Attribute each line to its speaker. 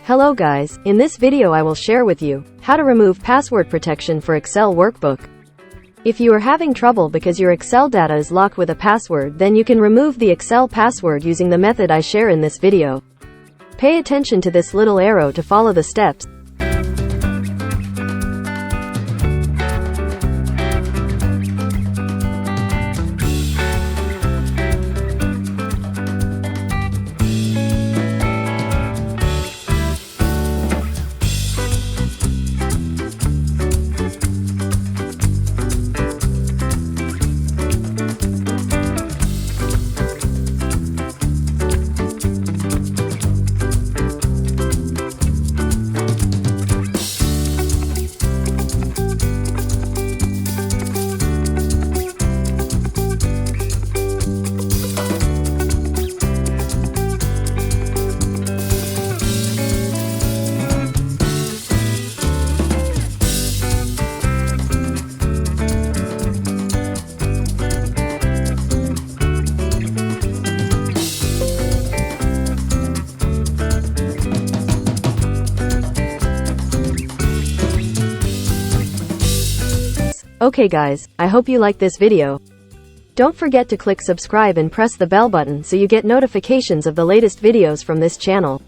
Speaker 1: Hello guys, in this video I will share with you how to remove password protection for Excel workbook. If you are having trouble because your Excel data is locked with a password, then you can remove the Excel password using the method I share in this video. Pay attention to this little arrow to follow the steps. Okay guys, I hope you like this video. Don't forget to click subscribe and press the bell button so you get notifications of the latest videos from this channel.